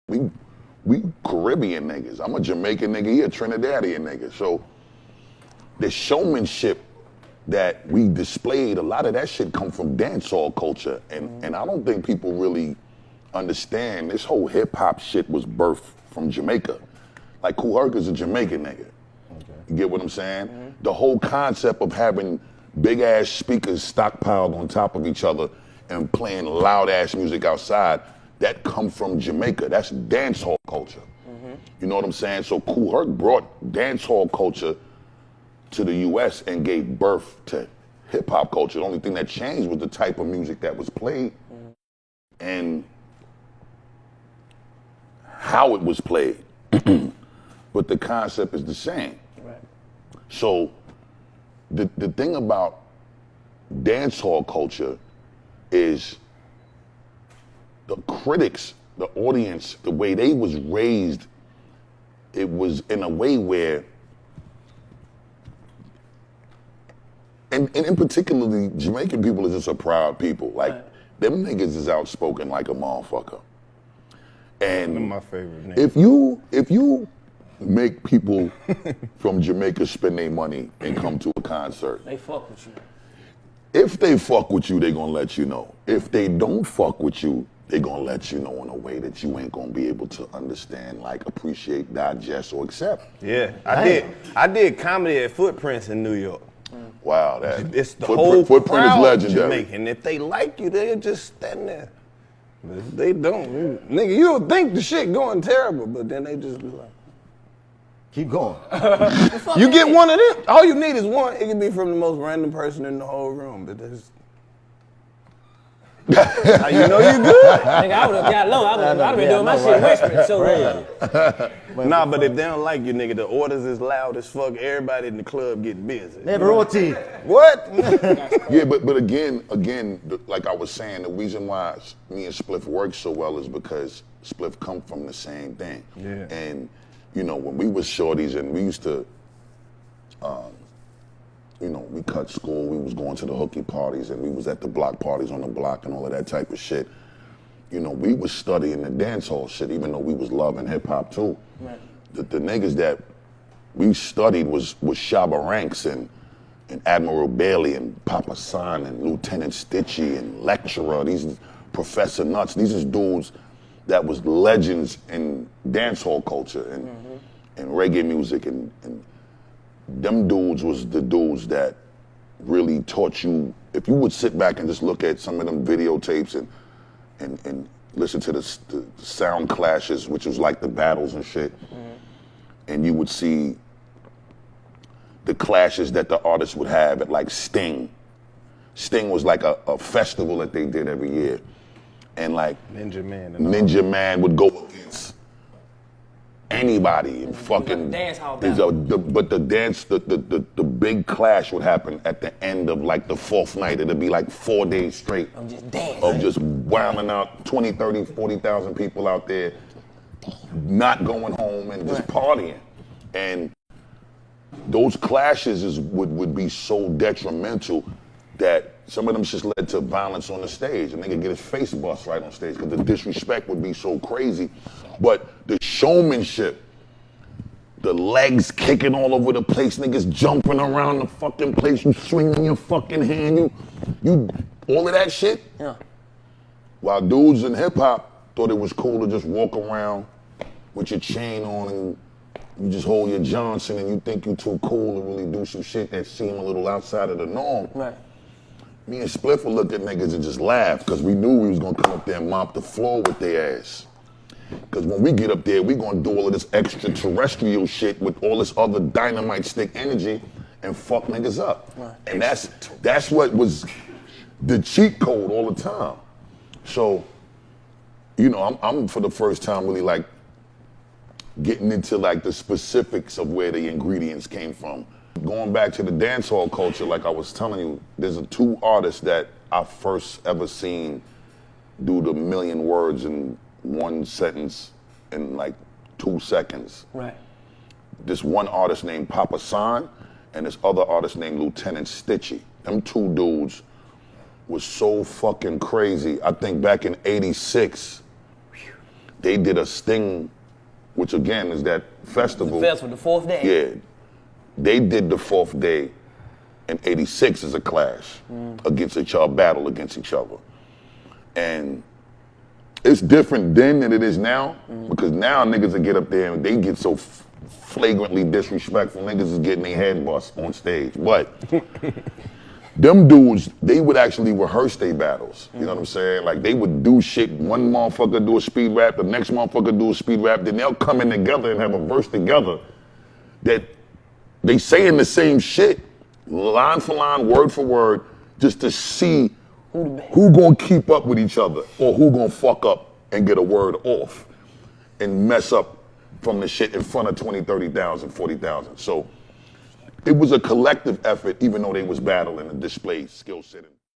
We Caribbean niggas. I'm a Jamaican nigga, he a Trinidadian nigga. So the showmanship that we displayed, a lot of that shit come from dancehall culture. And I don't think people really understand this whole hip hop shit was birthed from Jamaica. Like Kool Herc is a Jamaican nigga. Okay. You get what I'm saying? Mm-hmm. The whole concept of having big ass speakers stockpiled on top of each other and playing loud ass music outside, that come from Jamaica. That's dancehall culture. Mm-hmm. You know what I'm saying? So Kool Herc brought dancehall culture to the US and gave birth to hip hop culture. The only thing that changed was the type of music that was played and how it was played. But the concept is the same. Right. So the thing about dancehall culture is the critics, the audience, the way they was raised, it was in a way where, and in particularly, Jamaican people is just a proud people. Like, them niggas is outspoken like a motherfucker. And one of my favorite names. If you make people from Jamaica spend their money and come to a concert, they fuck with you. If they fuck with you, they gonna let you know. If they don't fuck with you, they gonna let you know in a way that you ain't gonna be able to understand, like appreciate, digest, or accept. Yeah, I did comedy at Footprints in New York. Wow, that it's the whole Footprint is crowd legendary. Jamaican. If they like you, they'll just stand there. But if they don't, nigga, you'll think the shit going terrible, but then they just be like, keep going. You get one of them. All you need is one. It can be from the most random person in the whole room, but there's. How you know you good? Nigga, I would have got low. I would have been doing my shit whispering. So Nah, but if they don't like you, nigga, the orders is loud as fuck. Everybody in the club get busy. Never OT. What? Yeah, but again, like I was saying, the reason why me and Spliff work so well is because Spliff come from the same thing. Yeah. And you know, when we was shorties and we used to, you know, we cut school, we was going to the hooky parties and we was at the block parties on the block and all of that type of shit. You know, we was studying the dancehall shit, even though we was loving hip hop too. Right. The niggas that we studied was Shabba Ranks and Admiral Bailey and Papa San and Lieutenant Stitchie and Lecturer. These Professor Nuts. These is dudes that was legends in dancehall culture and reggae music and them dudes was the dudes that really taught you. If you would sit back and just look at some of them videotapes and listen to the sound clashes, which was like the battles and shit, and you would see the clashes that the artists would have at like Sting. Sting was like a festival that they did every year. And like Ninja Man would go against anybody and fucking but the big clash would happen at the end of like the fourth night. It'd be like 4 days straight of just wilding out 20, 30, 40,000 people out there not going home and just partying. And those clashes would be so detrimental that some of them just led to violence on the stage. A nigga get his face bust right on stage because the disrespect would be so crazy. But the showmanship, the legs kicking all over the place, niggas jumping around the fucking place, you swinging your fucking hand, you all of that shit. Yeah. While dudes in hip hop thought it was cool to just walk around with your chain on and you just hold your Johnson and you think you too cool to really do some shit that seem a little outside of the norm. Right. Me and Spliff would look at niggas and just laugh because we knew we was gonna come up there and mop the floor with their ass. Because when we get up there, we gonna do all of this extraterrestrial shit with all this other dynamite stick energy and fuck niggas up. Right. And that's what was the cheat code all the time. So, you know, I'm for the first time really like getting into like the specifics of where the ingredients came from. Going back to the dancehall culture, like I was telling you, there's two artists that I first ever seen do the million words in one sentence in like 2 seconds. Right. This one artist named Papa San and this other artist named Lieutenant Stitchie. Them two dudes was so fucking crazy. I think back in '86, they did a Sting, which again is that festival. Festival, the fourth day. Yeah. They did the fourth day in 86 as a clash against each other, battle against each other. And it's different then than it is now, because now niggas will get up there and they get so flagrantly disrespectful. Niggas is getting their head bust on stage. But them dudes, they would actually rehearse their battles. You know what I'm saying? Like they would do shit, one motherfucker do a speed rap, the next motherfucker do a speed rap, then they'll come in together and have a verse together that they saying the same shit, line for line, word for word, just to see who gonna keep up with each other or who gonna fuck up and get a word off and mess up from the shit in front of 20, 30,000, 40,000. So it was a collective effort, even though they was battling and displayed skill set.